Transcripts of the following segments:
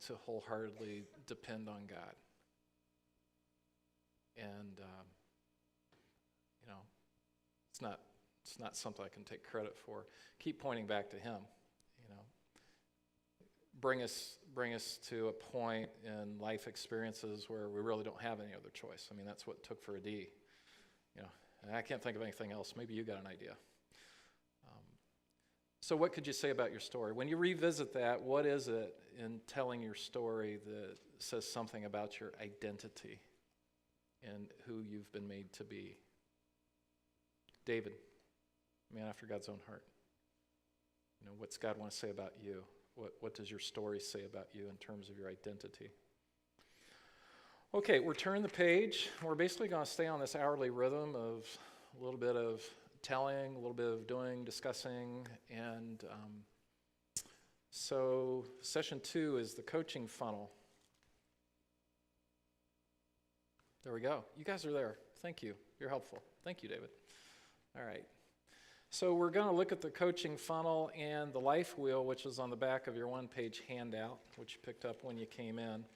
to wholeheartedly depend on God. And, it's not something I can take credit for. Keep pointing back to Him, Bring us to a point in life experiences where we really don't have any other choice. I mean, that's what it took for a D. And I can't think of anything else. Maybe you got an idea. So what could you say about your story? When you revisit that, what is it in telling your story that says something about your identity and who you've been made to be? David, man after God's own heart. What's God want to say about you? What does your story say about you in terms of your identity? Okay, we're turning the page. We're basically going to stay on this hourly rhythm of a little bit of telling, a little bit of doing, discussing, and so session 2 is the coaching funnel. There we go. You guys are there. Thank you. You're helpful. Thank you, David. All right. So we're going to look at the coaching funnel and the life wheel, which is on the back of your one-page handout, which you picked up when you came in.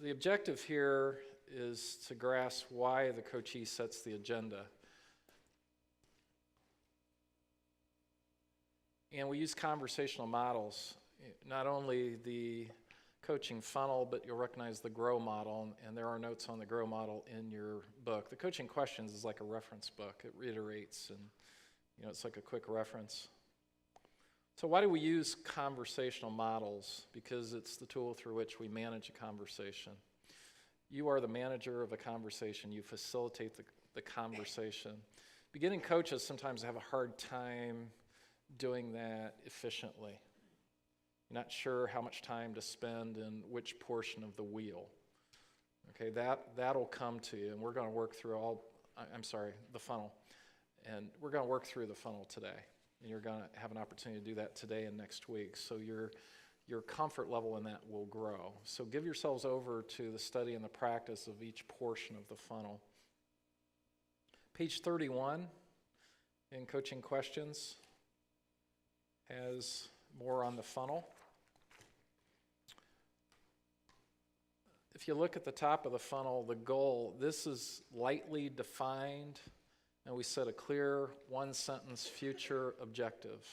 The objective here is to grasp why the coachee sets the agenda. And we use conversational models, not only the coaching funnel, but you'll recognize the GROW model, and there are notes on the GROW model in your book. The coaching questions is like a reference book. It reiterates, and it's like a quick reference. So why do we use conversational models? Because it's the tool through which we manage a conversation. You are the manager of a conversation. You facilitate the conversation. Beginning coaches sometimes have a hard time doing that efficiently. You're not sure how much time to spend in which portion of the wheel. Okay, that'll come to you, and we're going to work through the funnel. And we're going to work through the funnel today. And you're going to have an opportunity to do that today and next week. So your comfort level in that will grow. So give yourselves over to the study and the practice of each portion of the funnel. Page 31 in Coaching Questions has more on the funnel. If you look at the top of the funnel, the goal, this is lightly defined, and we set a clear one-sentence future objective.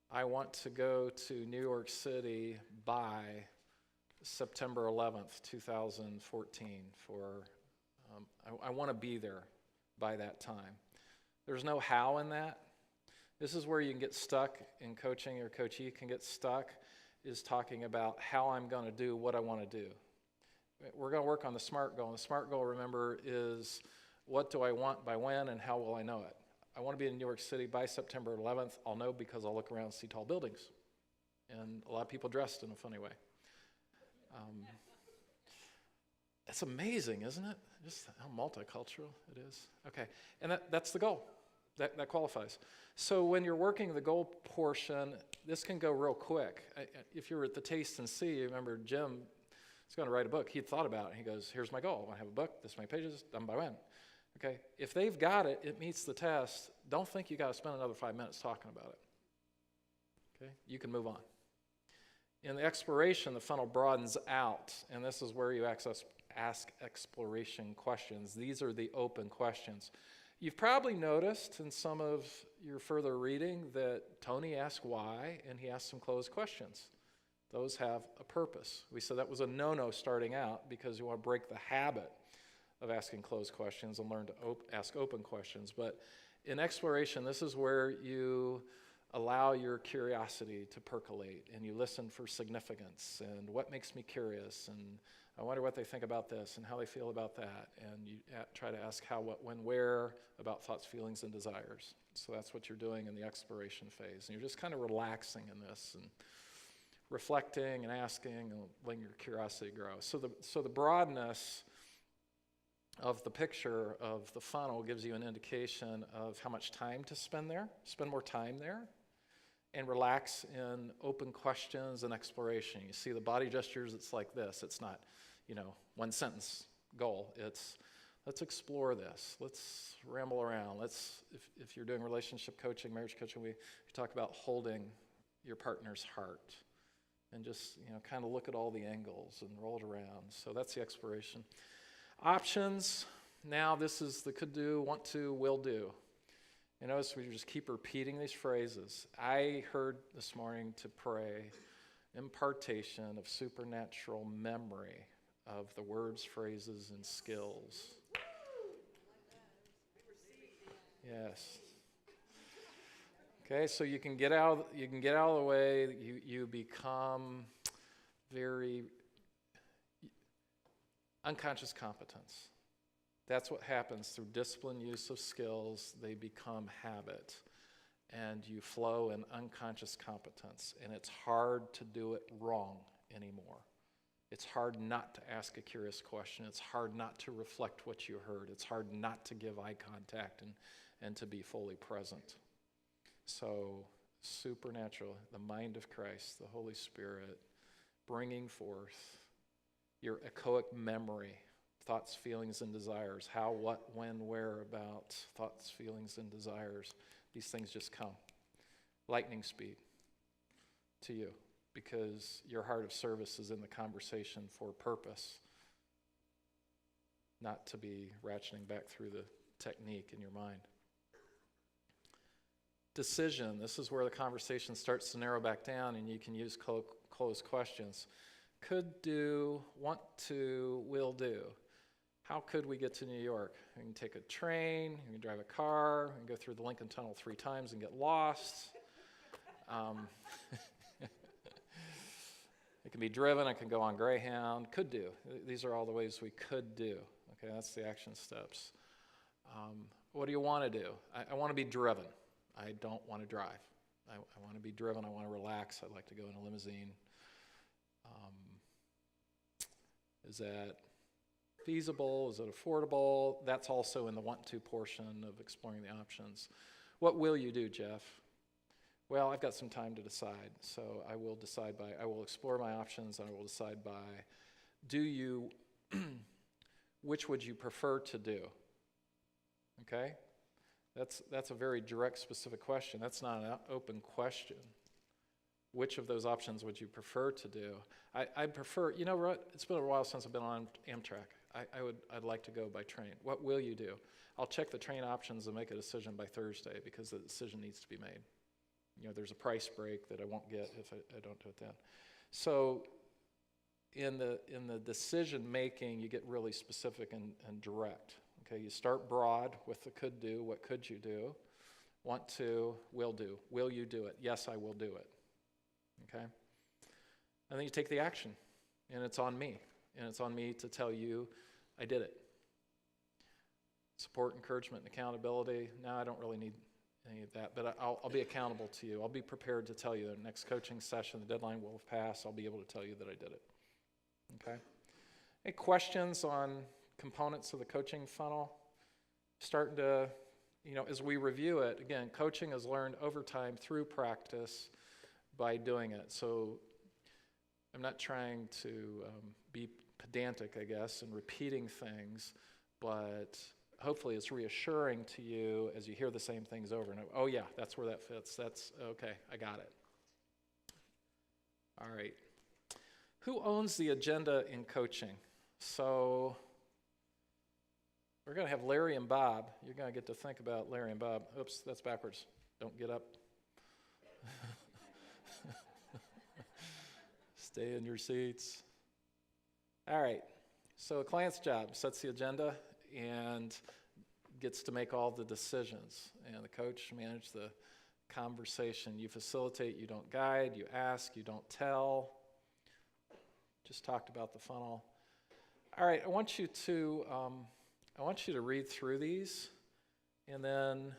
I want to go to New York City by September 11th, 2014 I want to be there by that time. There's no how in that. This is where you can get stuck in coaching, or coachee can get stuck, is talking about how I'm going to do what I want to do. We're going to work on the SMART goal, and the SMART goal, remember, is what do I want by when and how will I know it? I want to be in New York City by September 11th. I'll know because I'll look around and see tall buildings and a lot of people dressed in a funny way. It's amazing, isn't it? Just how multicultural it is. Okay, and that's the goal. That qualifies. So when you're working the goal portion, this can go real quick. If you were at the Taste and See, you remember Jim is going to write a book. He thought about it. He goes, here's my goal. I want to have a book, this many pages, done by when? Okay, if they've got it, it meets the test, don't think you got to spend another 5 minutes talking about it. Okay, you can move on. In the exploration, the funnel broadens out, and this is where you ask exploration questions. These are the open questions. You've probably noticed in some of your further reading that Tony asked why, and he asked some closed questions. Those have a purpose. We said that was a no-no starting out because you want to break the habit of asking closed questions and learn to ask open questions. But in exploration, this is where you allow your curiosity to percolate and you listen for significance and what makes me curious, and I wonder what they think about this and how they feel about that, and you try to ask how, what, when, where about thoughts, feelings, and desires. So that's what you're doing in the exploration phase, and you're just kind of relaxing in this and reflecting and asking and letting your curiosity grow. So the broadness of the picture of the funnel gives you an indication of how much time to spend there. Spend more time there and relax in open questions and exploration. You see the body gestures, it's like this. It's not, one sentence goal. It's let's explore this. Let's ramble around. If you're doing relationship coaching, marriage coaching, we talk about holding your partner's heart. And just, kind of look at all the angles and roll it around. So that's the exploration. Options. Now this is the could do, want to, will do. You notice we just keep repeating these phrases. I heard this morning to pray impartation of supernatural memory of the words, phrases, and skills. Yes. Okay, so you can get out of the way. You become very unconscious competence. That's what happens through disciplined use of skills. They become habit, and you flow in unconscious competence. And it's hard to do it wrong anymore. It's hard not to ask a curious question. It's hard not to reflect what you heard. It's hard not to give eye contact and to be fully present. So, supernatural, the mind of Christ, the Holy Spirit, bringing forth your echoic memory, thoughts, feelings, and desires. How, what, when, where, about, thoughts, feelings, and desires. These things just come. Lightning speed to you, because your heart of service is in the conversation for purpose, not to be ratcheting back through the technique in your mind. Decision. This is where the conversation starts to narrow back down, and you can use closed questions. Could do, want to, will do. How could we get to New York? We can take a train, we can drive a car, we can go through the Lincoln Tunnel 3 times and get lost. It can be driven, it can go on Greyhound. Could do. These are all the ways we could do. Okay, that's the action steps. What do you want to do? I want to be driven. I don't want to drive. I want to be driven. I want to relax. I'd like to go in a limousine. Is that feasible? Is it affordable? That's also in the want to portion of exploring the options. What will you do, Jeff? Well, I've got some time to decide. So I will explore my options, and I will decide by, which would you prefer to do? Okay? That's a very direct, specific question. That's not an open question. Which of those options would you prefer to do? I prefer, what? It's been a while since I've been on Amtrak. I'd like to go by train. What will you do? I'll check the train options and make a decision by Thursday, because the decision needs to be made. There's a price break that I won't get if I don't do it then. So in the decision making, you get really specific and direct. Okay, you start broad with the could do. What could you do? Want to, will do. Will you do it? Yes, I will do it. Okay? And then you take the action, and it's on me. And it's on me to tell you I did it. Support, encouragement, and accountability. No, I don't really need any of that, but I'll be accountable to you. I'll be prepared to tell you the next coaching session, the deadline will have passed. I'll be able to tell you that I did it. Okay? Any questions on components of the coaching funnel? Starting to, as we review it, again, coaching is learned over time through practice by doing it. So I'm not trying to be pedantic, I guess, and repeating things, but hopefully it's reassuring to you as you hear the same things over and over. Oh yeah, that's where that fits. That's okay, I got it. All right. Who owns the agenda in coaching? So we're going to have Larry and Bob. You're going to get to think about Larry and Bob. Oops, that's backwards. Don't get up. Stay in your seats. All right. So a client's job sets the agenda and gets to make all the decisions. And the coach manages the conversation. You facilitate, you don't guide, you ask, you don't tell. Just talked about the funnel. All right, I want you to read through these and then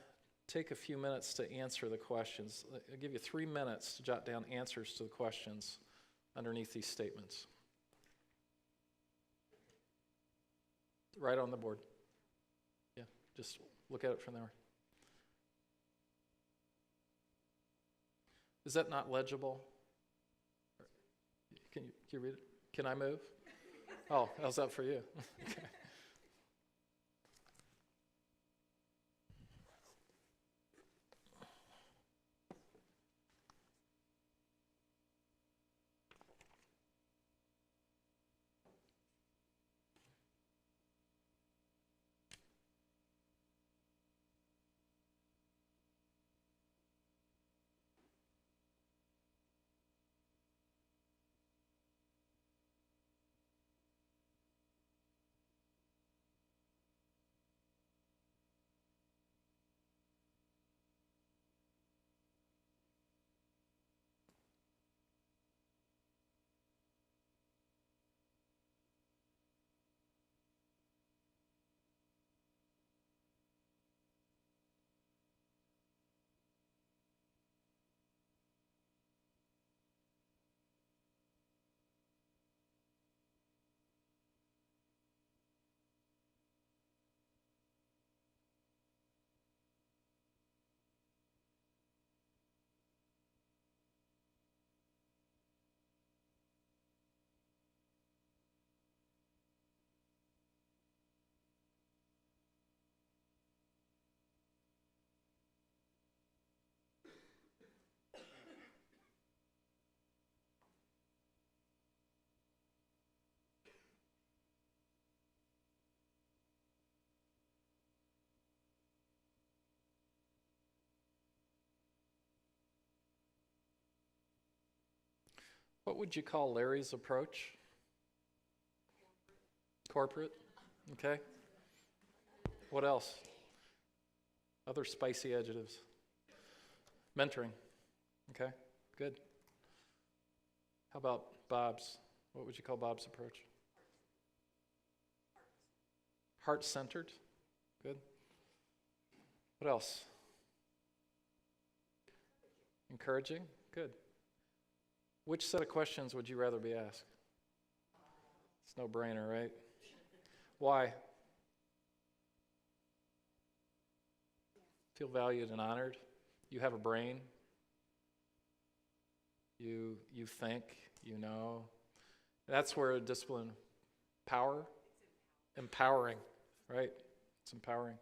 take a few minutes to answer the questions. I'll give you 3 minutes to jot down answers to the questions underneath these statements. Right on the board. Yeah, just look at it from there. Is that not legible? Can you read it? Can I move? Oh, how's that for you? Okay. What would you call Larry's approach? Corporate. Okay. What else? Other spicy adjectives. Mentoring. Okay, good. How about Bob's? What would you call Bob's approach? Heart-centered. Good. What else? Encouraging. Good. Which set of questions would you rather be asked? It's no brainer, right? Why? Feel valued and honored. You have a brain. You think, you know. That's where discipline, empowering, right? It's empowering.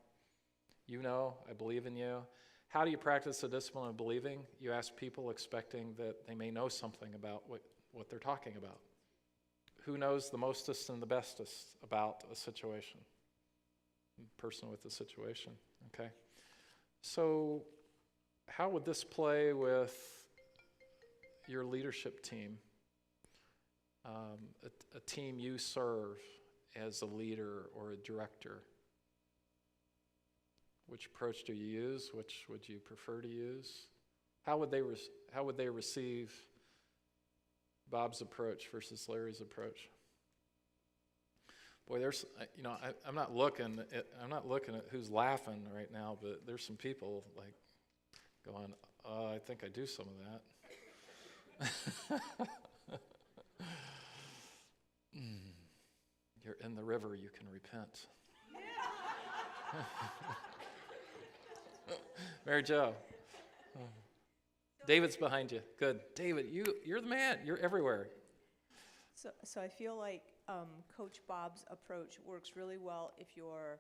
You know, I believe in you. How do you practice the discipline of believing? You ask people expecting that they may know something about what they're talking about. Who knows the mostest and the bestest about a situation? The person with the situation, okay? So how would this play with your leadership team? A team you serve as a leader or a director. Which approach do you use? Which would you prefer to use? How would they receive Bob's approach versus Larry's approach? Boy, there's I'm not looking at who's laughing right now, but there's some people like going, I think I do some of that. You're in the river, you can repent. Mary Jo. David's behind you. Good. David, you're the man. You're everywhere. So I feel like Coach Bob's approach works really well if you're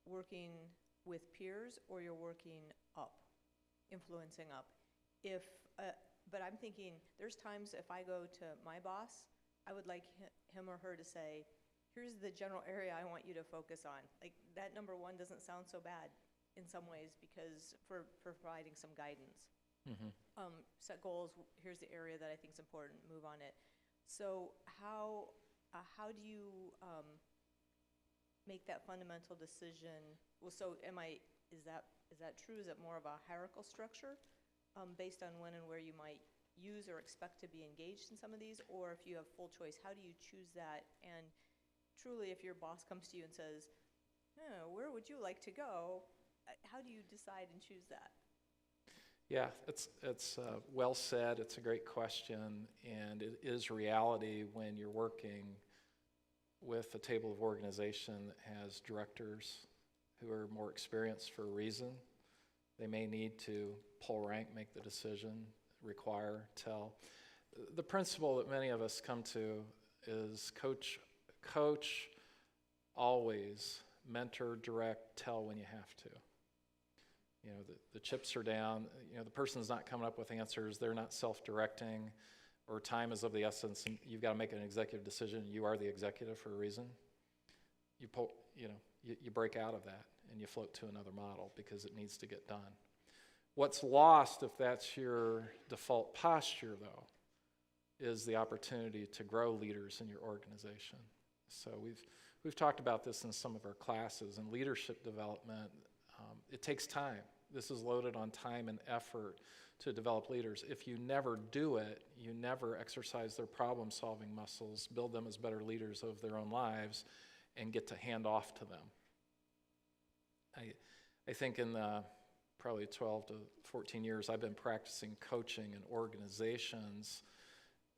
working with peers or you're working up, influencing up. But I'm thinking there's times if I go to my boss, I would like him or her to say, here's the general area I want you to focus on. Like that number one doesn't sound so bad in some ways because for providing some guidance. Mm-hmm. Set goals, here's the area that I think is important, move on it. So how do you make that fundamental decision? Well, so is that true? Is it more of a hierarchical structure based on when and where you might use or expect to be engaged in some of these? Or if you have full choice, how do you choose that? And truly, if your boss comes to you and says, where would you like to go? How do you decide and choose that? Yeah, it's well said. It's a great question, and it is reality when you're working with a table of organization that has directors who are more experienced for a reason. They may need to pull rank, make the decision, require, tell. The principle that many of us come to is coach always, mentor, direct, tell when you have to. You know, the chips are down, the person's not coming up with answers, they're not self-directing, or time is of the essence, and you've got to make an executive decision. You are the executive for a reason. You break out of that, and you float to another model because it needs to get done. What's lost, if that's your default posture, though, is the opportunity to grow leaders in your organization. So we've talked about this in some of our classes. In leadership development, it takes time. This is loaded on time and effort to develop leaders. If you never do it, you never exercise their problem-solving muscles, build them as better leaders of their own lives, and get to hand off to them. I think in the probably 12 to 14 years I've been practicing coaching in organizations,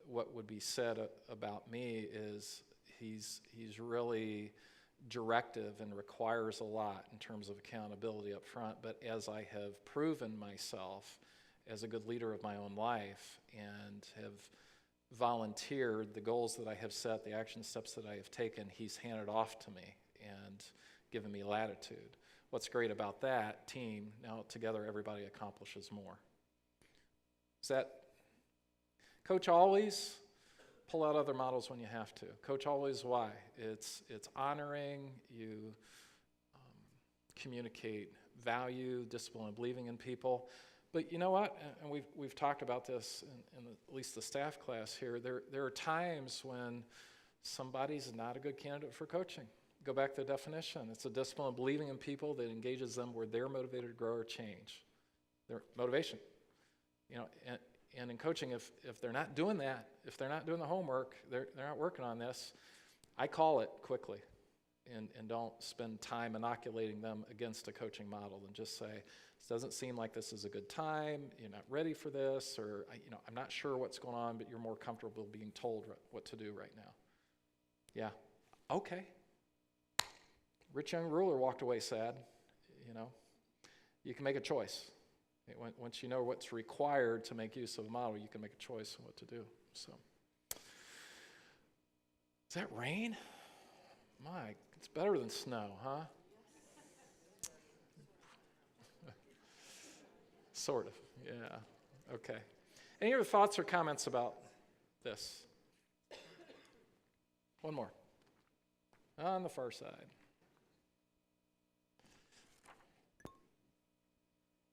what would be said about me is he's really directive and requires a lot in terms of accountability up front, but as I have proven myself as a good leader of my own life and have volunteered the goals that I have set, the action steps that I have taken, he's handed off to me and given me latitude. What's great about that team, now together everybody accomplishes more. Is that, coach always pull out other models when you have to. Coach always why? It's honoring, you communicate value, discipline, and believing in people, But you know what? And we've talked about this in at least the staff class here. There are times when somebody's not a good candidate for coaching. Go back to the definition. It's a discipline of believing in people that engages them where they're motivated to grow or change. Their motivation. You know, and in coaching, if they're not doing that, if they're not doing the homework, they're not working on this, I call it quickly. And don't spend time inoculating them against a coaching model, and just say, it doesn't seem like this is a good time, you're not ready for this, or I'm not sure what's going on, but you're more comfortable being told what to do right now. Yeah, okay. Rich young ruler walked away sad. You can make a choice. Once you know what's required to make use of a model, you can make a choice on what to do. So, is that rain? My, it's better than snow, huh? Sort of, yeah. Okay. Any other thoughts or comments about this? One more. On the far side.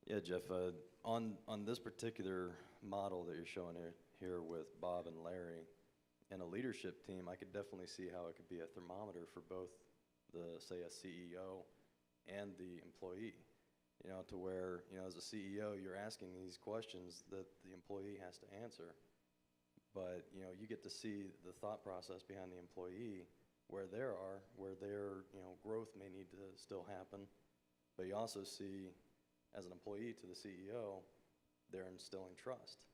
Yeah, Jeff, on this particular model that you're showing here with Bob and Larry, and a leadership team, I could definitely see how it could be a thermometer for both say a CEO and the employee, to where, as a CEO, you're asking these questions that the employee has to answer. But, you get to see the thought process behind the employee, where their growth may need to still happen. But you also see, as an employee to the CEO, they're instilling trust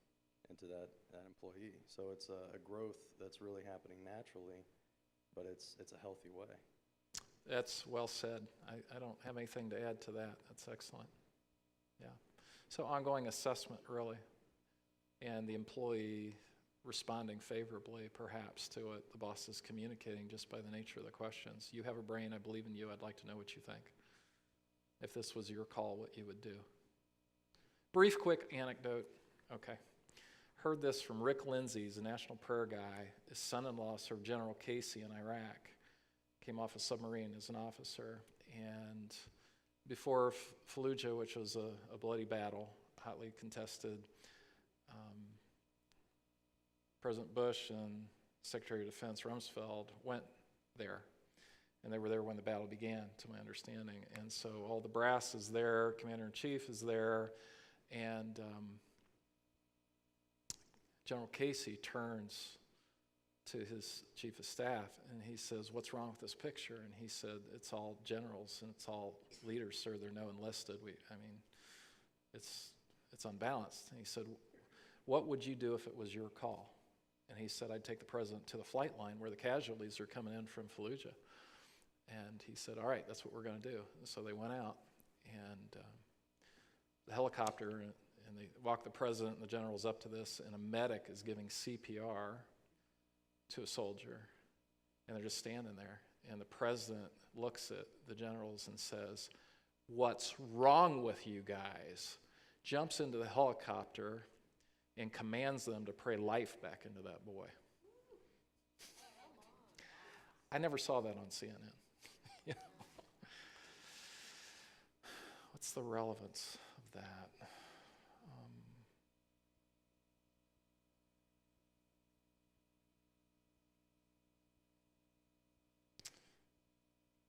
into that employee. So it's a growth that's really happening naturally, but it's a healthy way. That's well said. I don't have anything to add to that. That's excellent. Yeah. So ongoing assessment, really, and the employee responding favorably, perhaps, to what the boss is communicating just by the nature of the questions. You have a brain. I believe in you. I'd like to know what you think. If this was your call, what you would do. Brief, quick anecdote. Okay. Heard this from Rick Lindsay, he's a National Prayer guy. His son-in-law served General Casey in Iraq. Came off a submarine as an officer. And before Fallujah, which was a bloody battle, hotly contested, President Bush and Secretary of Defense Rumsfeld went there. And they were there when the battle began, to my understanding. And so all the brass is there, Commander-in-Chief is there, and General Casey turns to his chief of staff and he says, "What's wrong with this picture?" And he said, "It's all generals and it's all leaders, sir. There are no enlisted. It's unbalanced." And he said, "What would you do if it was your call?" And he said, "I'd take the president to the flight line where the casualties are coming in from Fallujah." And he said, "All right, that's what we're going to do." And so they went out, and the helicopter, and they walked the president and the generals up to this, and a medic is giving CPR to a soldier, and they're just standing there. And the president looks at the generals and says, "What's wrong with you guys?" Jumps into the helicopter and commands them to pray life back into that boy. I never saw that on CNN. What's the relevance of that?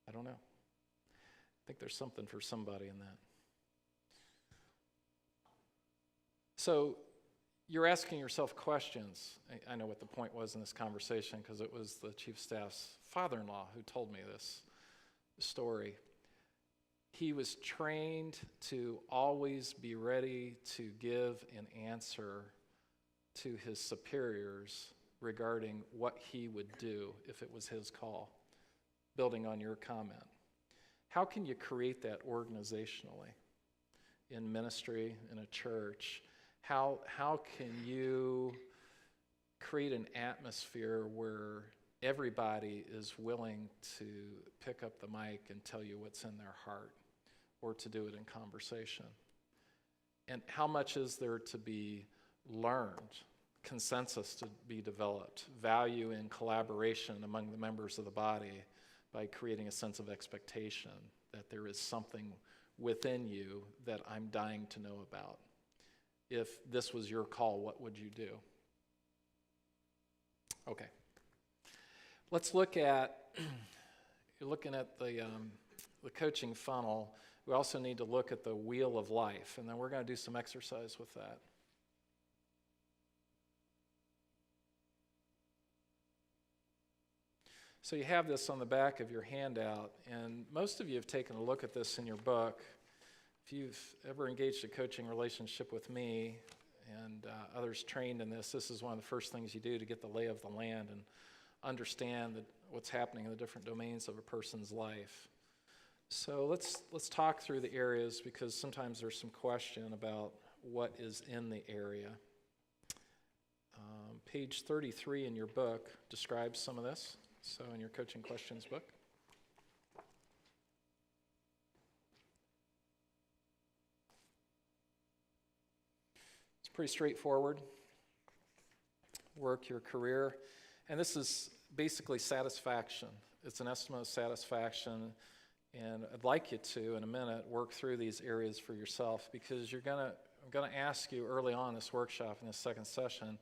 I don't know. I think there's something for somebody in that. So you're asking yourself questions. I know what the point was in this conversation because it was the chief of staff's father-in-law who told me this story. He was trained to always be ready to give an answer to his superiors regarding what he would do if it was his call, building on your comment. How can you create that organizationally in ministry, in a church? How can you create an atmosphere where everybody is willing to pick up the mic and tell you what's in their heart, or to do it in conversation? And how much is there to be learned, consensus to be developed, value in collaboration among the members of the body by creating a sense of expectation that there is something within you that I'm dying to know about? if this was your call, what would you do? Okay. Let's look at, you're looking at the coaching funnel. We also need to look at the wheel of life, and then we're going to do some exercise with that. So you have this on the back of your handout, and most of you have taken a look at this in your book. If you've ever engaged a coaching relationship with me and others trained in this, this is one of the first things you do to get the lay of the land and understand what's happening in the different domains of a person's life. So let's talk through the areas, because sometimes there's some question about what is in the area. Page 33 in your book describes some of this. So in your coaching questions book. It's pretty straightforward. Work, your career. And this is basically satisfaction. It's an estimate of satisfaction. And I'd like you to, in a minute, work through these areas for yourself, because I'm going to ask you early on in this workshop, in this second session,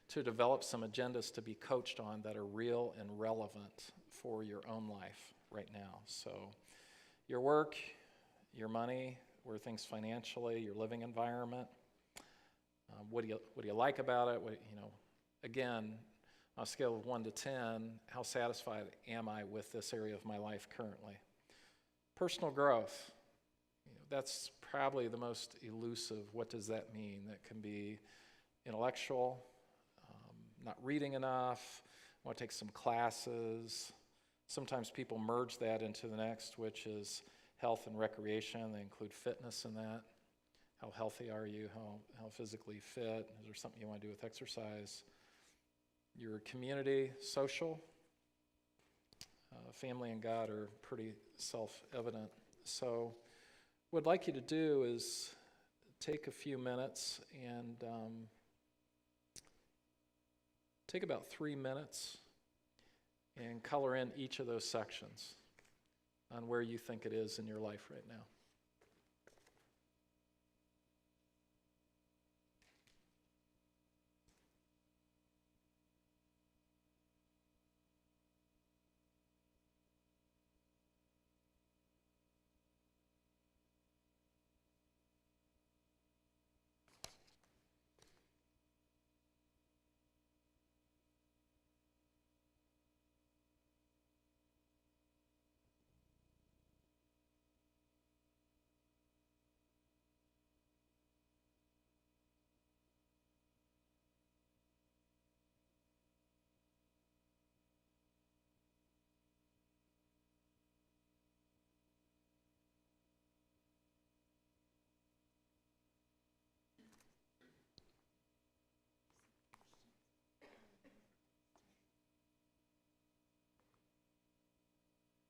to develop some agendas to be coached on that are real and relevant for your own life right now. So your work, your money, where things financially, your living environment, what do you like about it? Again, on a scale of 1 to 10, how satisfied am I with this area of my life currently? Personal growth, that's probably the most elusive. What does that mean? That can be intellectual, not reading enough, want to take some classes. Sometimes people merge that into the next, which is health and recreation. They include fitness in that. How healthy are you? How physically fit? Is there something you want to do with exercise? Your community, social, family and God are pretty self-evident. So what I'd like you to do is take a few minutes and take about 3 minutes and color in each of those sections on where you think it is in your life right now.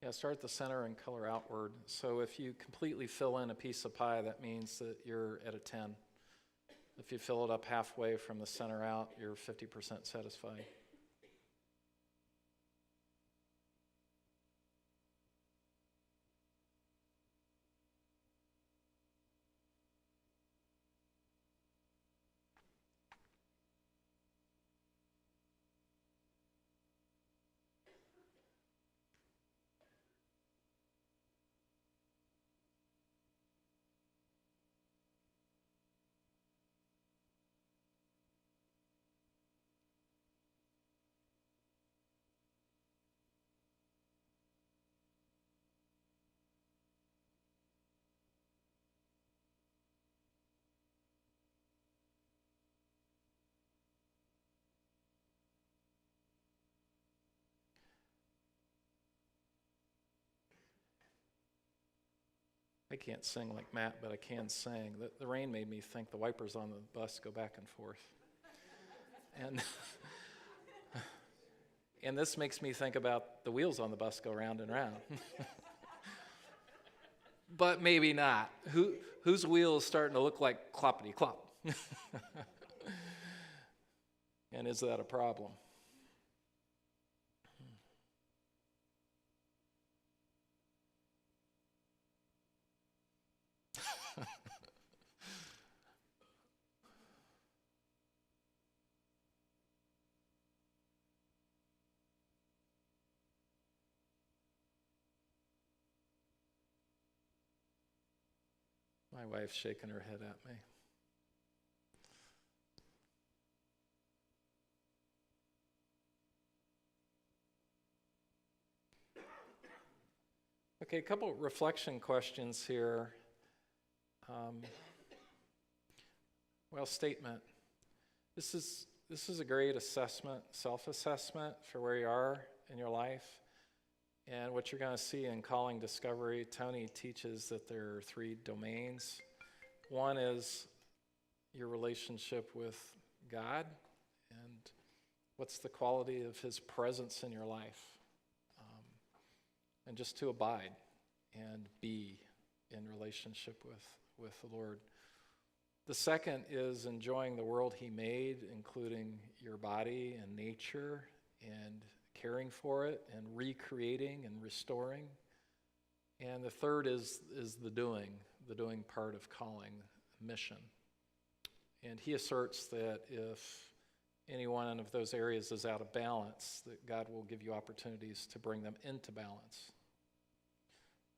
Yeah, start at the center and color outward. So if you completely fill in a piece of pie, that means that you're at a 10. If you fill it up halfway from the center out, you're 50% satisfied. I can't sing like Matt, but I can sing. The rain made me think the wipers on the bus go back and forth. And and this makes me think about the wheels on the bus go round and round. But maybe not. Whose wheel is starting to look like cloppity clop? And is that a problem? My wife's shaking her head at me. Okay, a couple reflection questions here. Statement. This is a great assessment, self-assessment for where you are in your life. And what you're going to see in Calling Discovery, Tony teaches that there are 3 domains. One is your relationship with God, and what's the quality of his presence in your life. And just to abide and be in relationship with the Lord. The second is enjoying the world he made, including your body and nature, and caring for it and recreating and restoring. And the third is the doing part of calling, mission. And he asserts that if any one of those areas is out of balance, that God will give you opportunities to bring them into balance.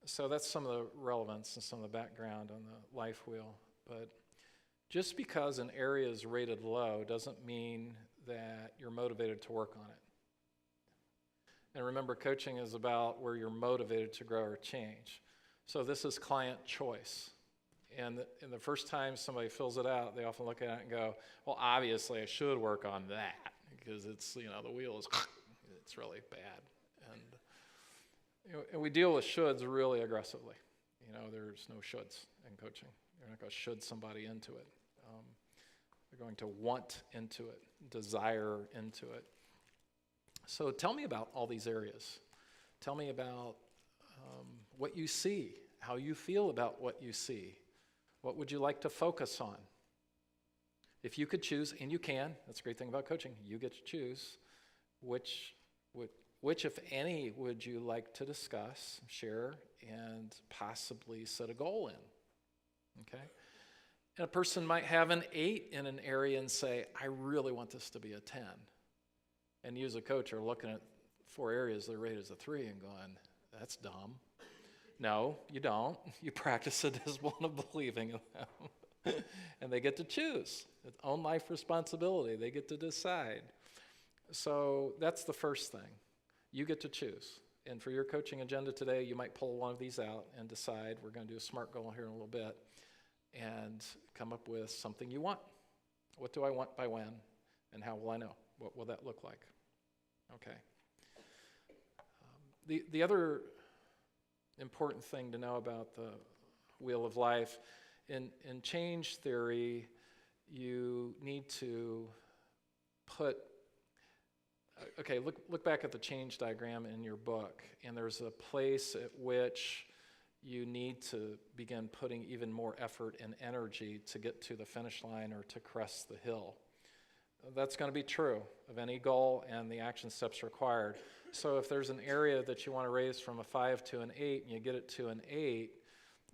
So that's some of the relevance and some of the background on the life wheel. But just because an area is rated low doesn't mean that you're motivated to work on it. And remember, coaching is about where you're motivated to grow or change. So this is client choice. And the first time somebody fills it out, they often look at it and go, well, obviously I should work on that because it's, the wheel is, it's really bad. And we deal with shoulds really aggressively. There's no shoulds in coaching. You're not going to should somebody into it. They're going to want into it, desire into it. So tell me about all these areas. Tell me about what you see, how you feel about what you see. What would you like to focus on? If you could choose, and you can, that's a great thing about coaching, you get to choose, which, if any, would you like to discuss, share, and possibly set a goal in, okay? And a person might have an 8 in an area and say, I really want this to be a 10. And you as a coach are looking at 4 areas that are rated as a 3 and going, that's dumb. No, you don't. You practice the discipline of believing in them. And they get to choose. It's own life responsibility. They get to decide. So that's the first thing. You get to choose. And for your coaching agenda today, you might pull one of these out and decide, we're going to do a SMART goal here in a little bit, and come up with something you want. What do I want by when? And how will I know? What will that look like? Okay. The other important thing to know about the wheel of life, in change theory, you need to put, look back at the change diagram in your book, and there's a place at which you need to begin putting even more effort and energy to get to the finish line or to crest the hill. That's going to be true of any goal and the action steps required. So if there's an area that you want to raise from a 5 to an 8 and you get it to an 8,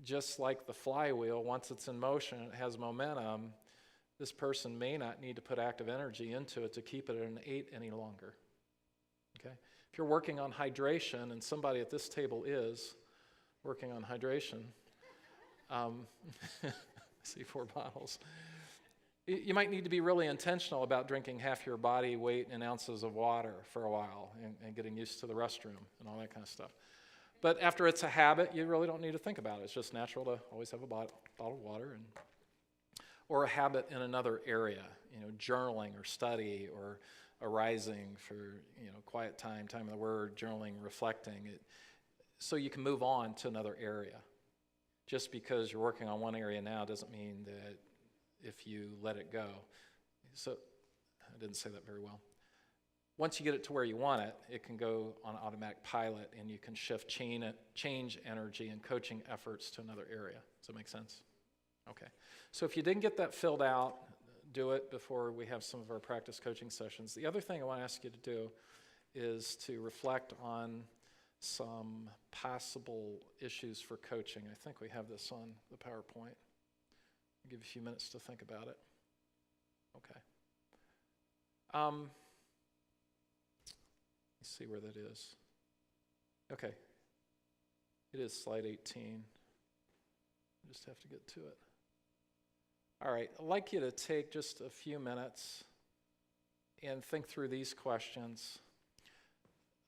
just like the flywheel, once it's in motion, it has momentum, this person may not need to put active energy into it to keep it at an 8 any longer. Okay? If you're working on hydration, and somebody at this table is working on hydration, I see 4 bottles. You might need to be really intentional about drinking half your body weight in ounces of water for a while and getting used to the restroom and all that kind of stuff. But after it's a habit, you really don't need to think about it. It's just natural to always have a bottle of water, or a habit in another area, journaling or study or arising for, quiet time of the word, journaling, reflecting. So you can move on to another area. Just because you're working on one area now doesn't mean that if you let it go. So I didn't say that very well. Once you get it to where you want it, it can go on automatic pilot, and you can shift change energy and coaching efforts to another area. Does that make sense? Okay. So if you didn't get that filled out, do it before we have some of our practice coaching sessions. The other thing I want to ask you to do is to reflect on some possible issues for coaching. I think we have this on the PowerPoint. I'll give you a few minutes to think about it. Okay. Let's see where that is. Okay. It is slide 18. Just have to get to it. All right, I'd like you to take just a few minutes and think through these questions.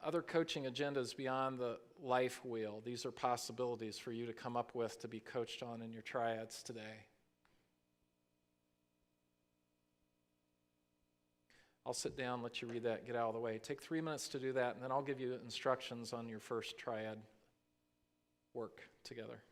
Other coaching agendas beyond the life wheel. These are possibilities for you to come up with to be coached on in your triads today. I'll sit down, let you read that, get out of the way. Take 3 minutes to do that, and then I'll give you instructions on your first triad work together.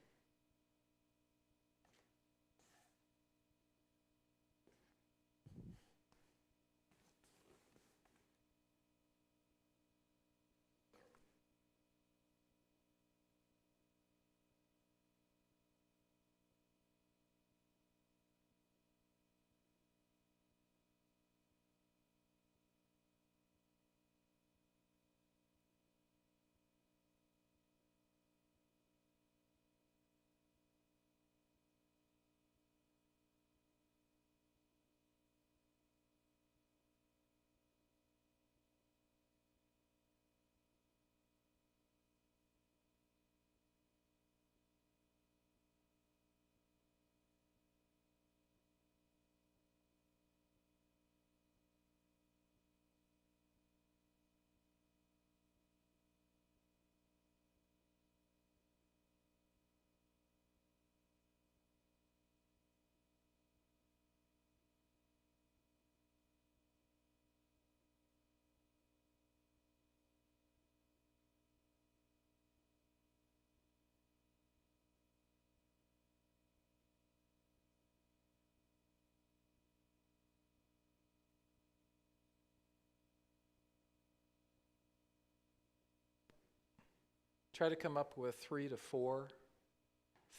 Try to come up with 3 to 4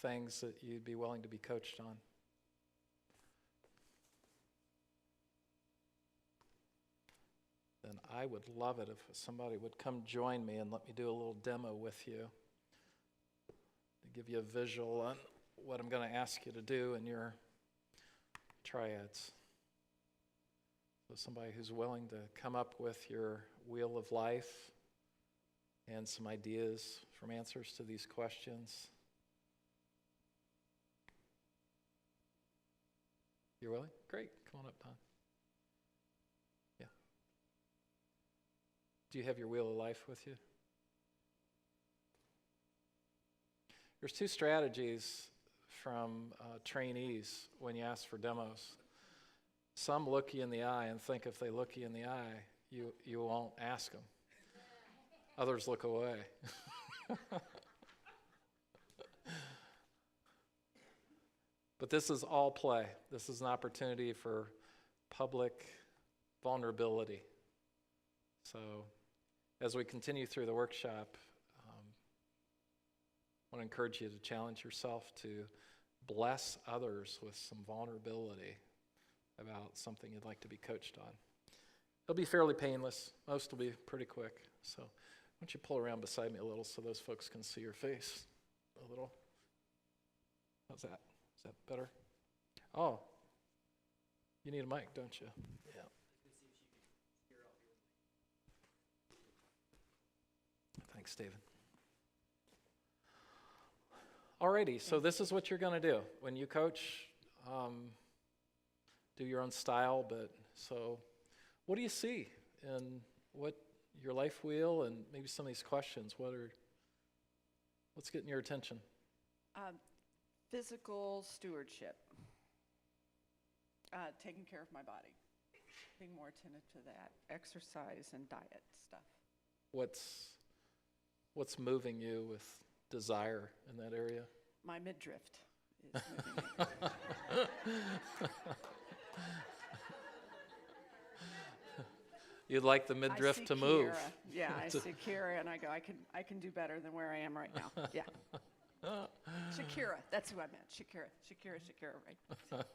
things that you'd be willing to be coached on. Then I would love it if somebody would come join me and let me do a little demo with you to give you a visual on what I'm going to ask you to do in your triads. So somebody who's willing to come up with your wheel of life and some ideas from answers to these questions. You're willing? Great. Come on up, Don. Yeah. Do you have your wheel of life with you? There's 2 strategies from trainees when you ask for demos. Some look you in the eye and think if they look you in the eye, you won't ask them. Others look away. But this is all play. This is an opportunity for public vulnerability. So as we continue through the workshop, I want to encourage you to challenge yourself to bless others with some vulnerability about something you'd like to be coached on. It'll be fairly painless. Most will be pretty quick. So why don't you pull around beside me a little so those folks can see your face a little. How's that? Is that better? Oh, you need a mic, don't you? Yeah. Thanks, David. Alrighty, so this is what you're going to do. When you coach, do your own style, but so what do you see in what your life wheel and maybe some of these questions? What's getting your attention? Physical stewardship, taking care of my body, being more attentive to that, exercise and diet stuff. What's moving you with desire in that area? My midriff is moving me. You'd like the midriff I see to move. Kiera. Yeah, I see Kiera and I go, I can do better than where I am right now. Yeah. Shakira, that's who I meant. Shakira, right?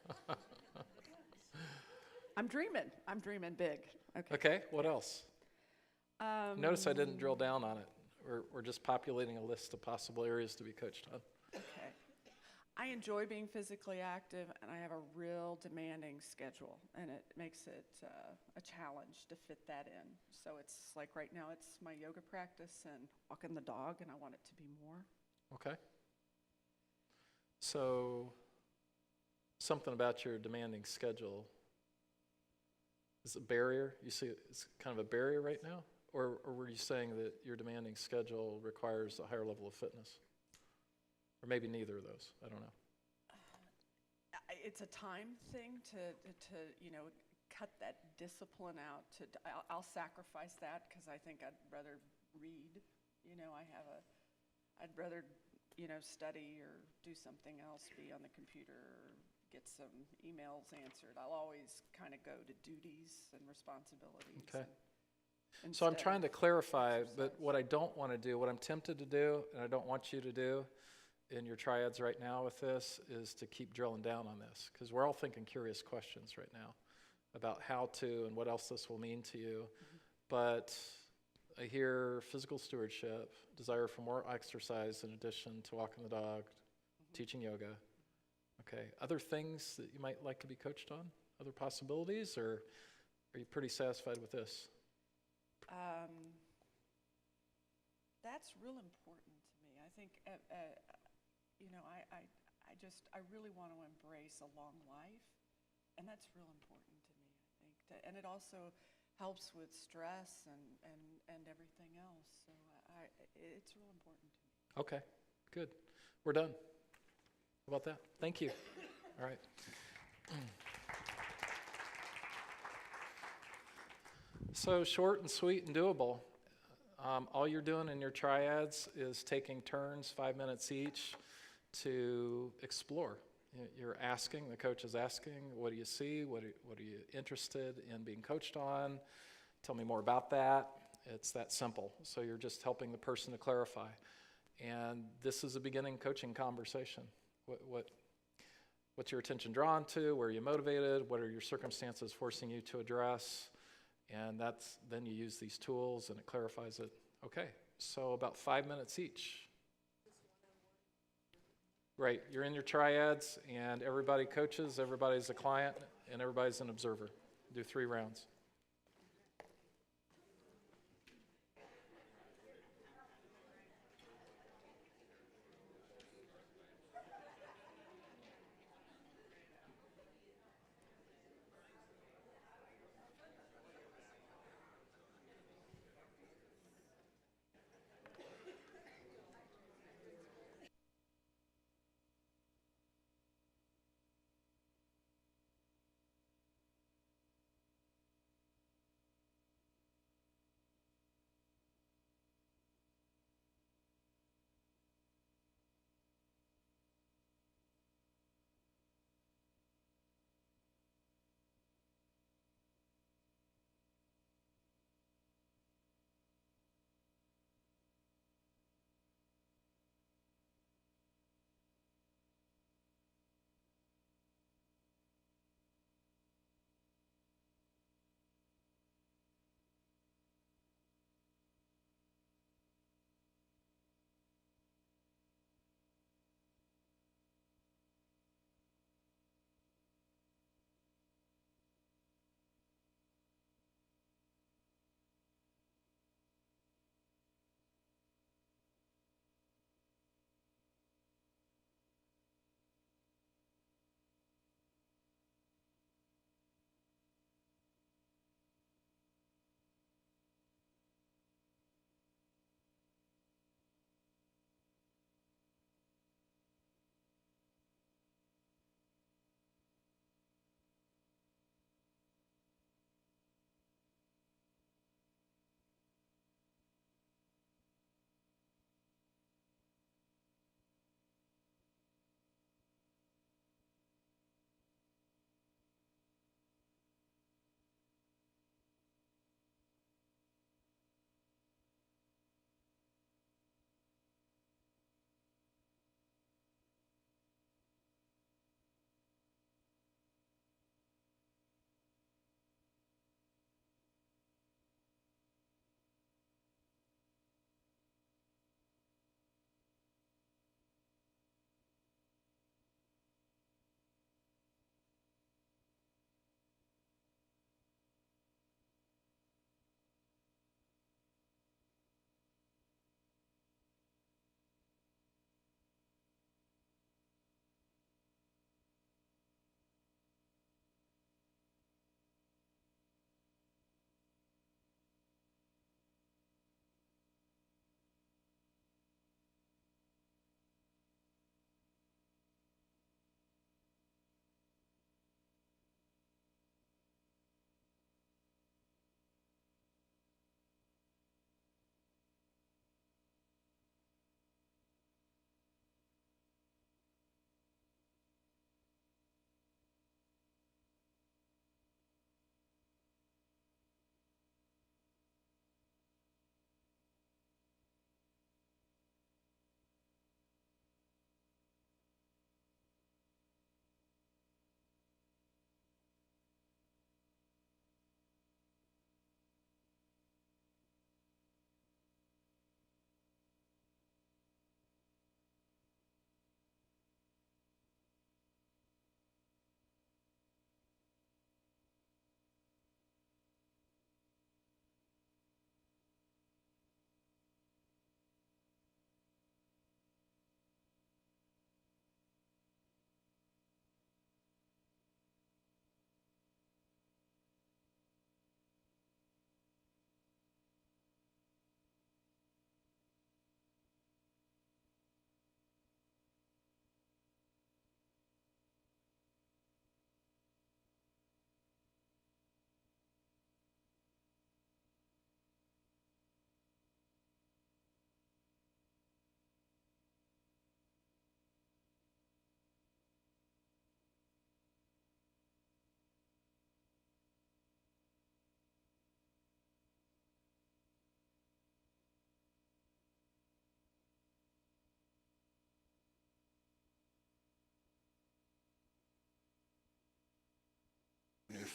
I'm dreaming big. Okay, what else? Notice I didn't drill down on it. We're just populating a list of possible areas to be coached on. Okay. I enjoy being physically active, and I have a real demanding schedule, and it makes it a challenge to fit that in. So it's like right now it's my yoga practice and walking the dog, and I want it to be more. Okay. So, something about your demanding schedule is a barrier? You see it's kind of a barrier right now? Or were you saying that your demanding schedule requires a higher level of fitness? Or maybe neither of those, I don't know. It's a time thing to cut that discipline out. I'll sacrifice that because I think I'd rather read. I'd rather, study or do something else, be on the computer or get some emails answered. I'll always kind of go to duties and responsibilities. Okay. So I'm instead trying to of clarify, but exercise. what I don't want to do, what I'm tempted to do, and I don't want you to do in your triads right now with this, is to keep drilling down on this, because we're all thinking curious questions right now about how to and what else this will mean to you. But I hear physical stewardship, desire for more exercise in addition to walking the dog, teaching yoga. Okay, other things that you might like to be coached on? Other possibilities, or are you pretty satisfied with this? That's real important to me. I think, I really want to embrace a long life, and that's real important to me, I think. And it also helps with stress and everything else. So it's real important to me. Okay, good. We're done. How about that? Thank you. All right. So short and sweet and doable. All you're doing in your triads is taking turns, 5 minutes each, to explore. You're asking, the coach is asking, what do you see? What are you interested in being coached on? Tell me more about that. It's that simple. So you're just helping the person to clarify. And this is a beginning coaching conversation. What's your attention drawn to? Where are you motivated? What are your circumstances forcing you to address? And then you use these tools and it clarifies it. Okay, so about 5 minutes each. Right, you're in your triads and everybody coaches, everybody's a client, and everybody's an observer. Do 3 rounds.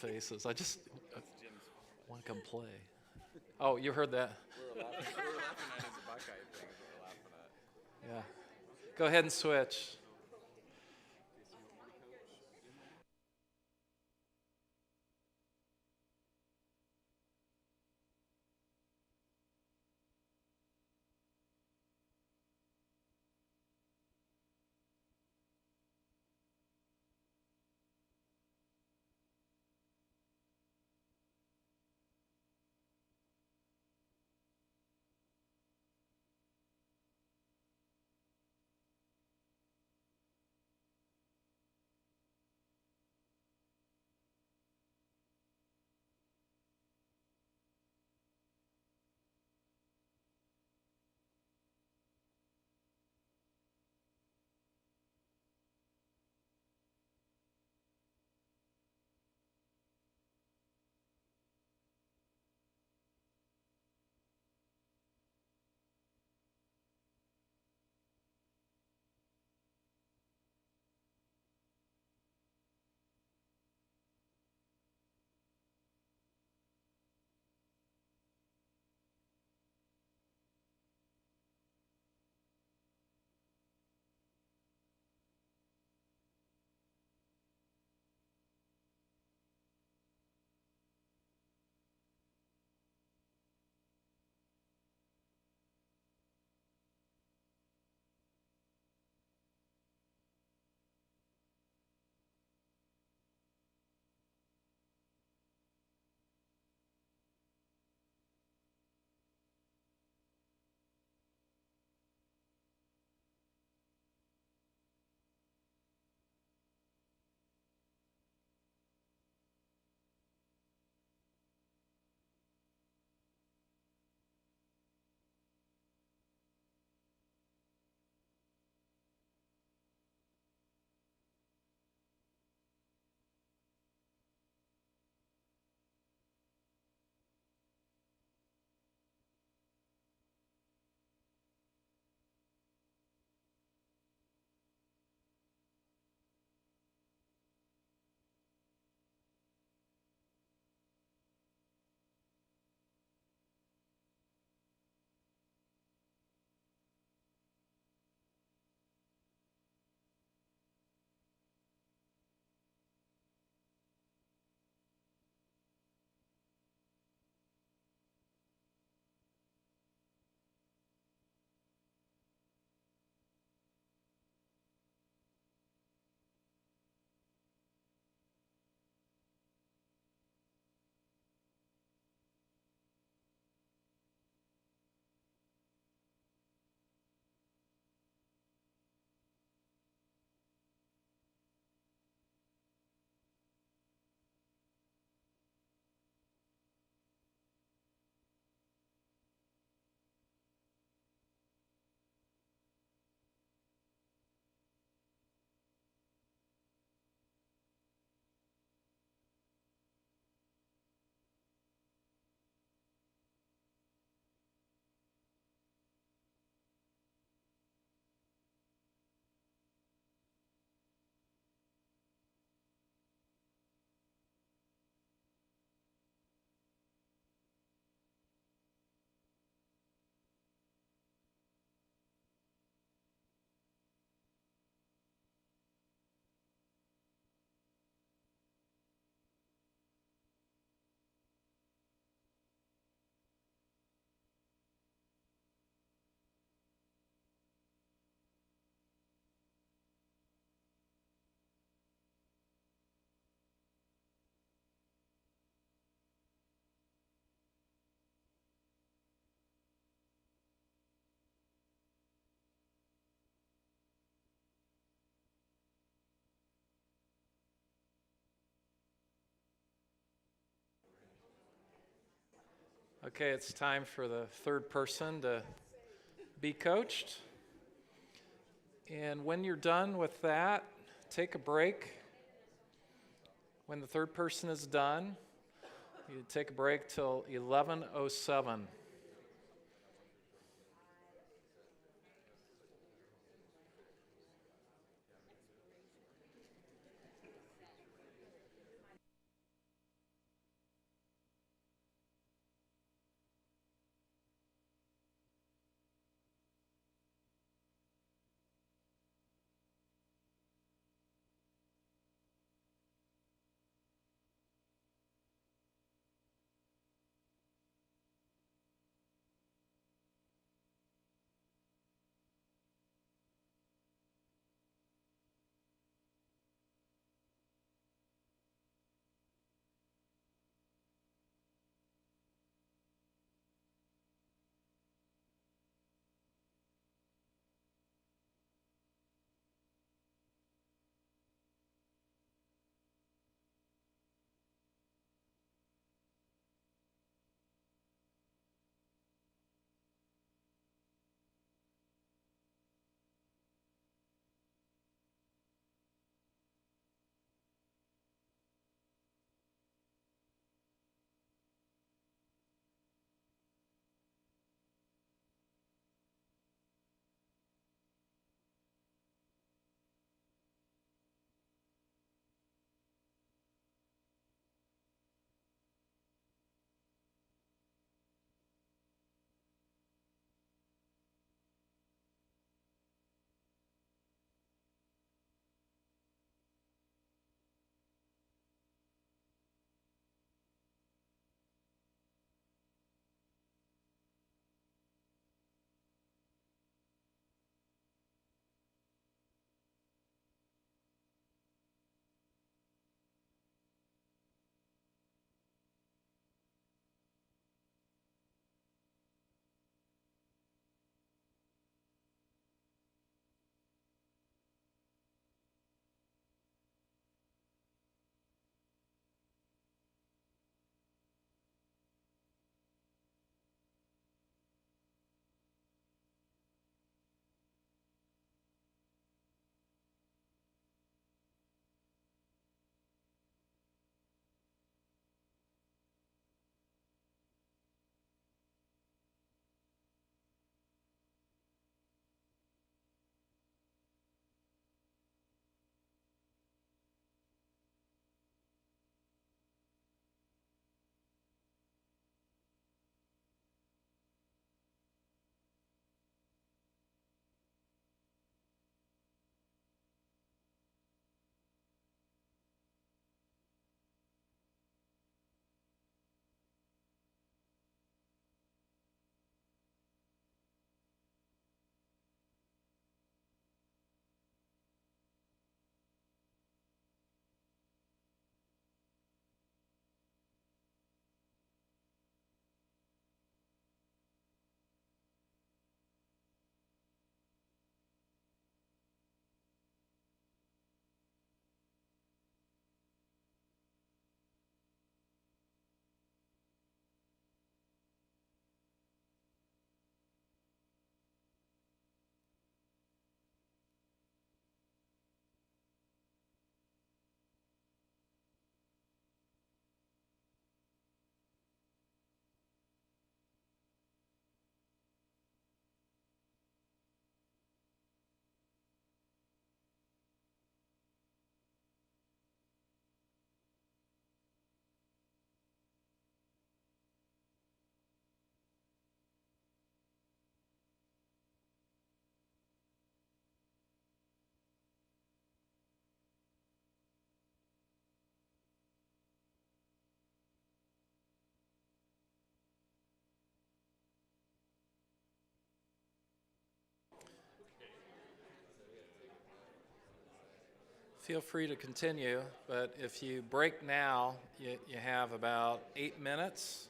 faces. I just want to come play. Oh, you heard that? We were laughing at his Buckeye thing. We were laughing at. Yeah. Go ahead and switch. Okay, it's time for the third person to be coached. And when you're done with that, take a break. When the third person is done, you take a break till 11:07. Feel free to continue, but if you break now, you have about 8 minutes.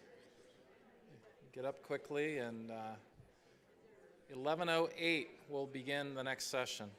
Get up quickly, and 11:08 we'll begin the next session.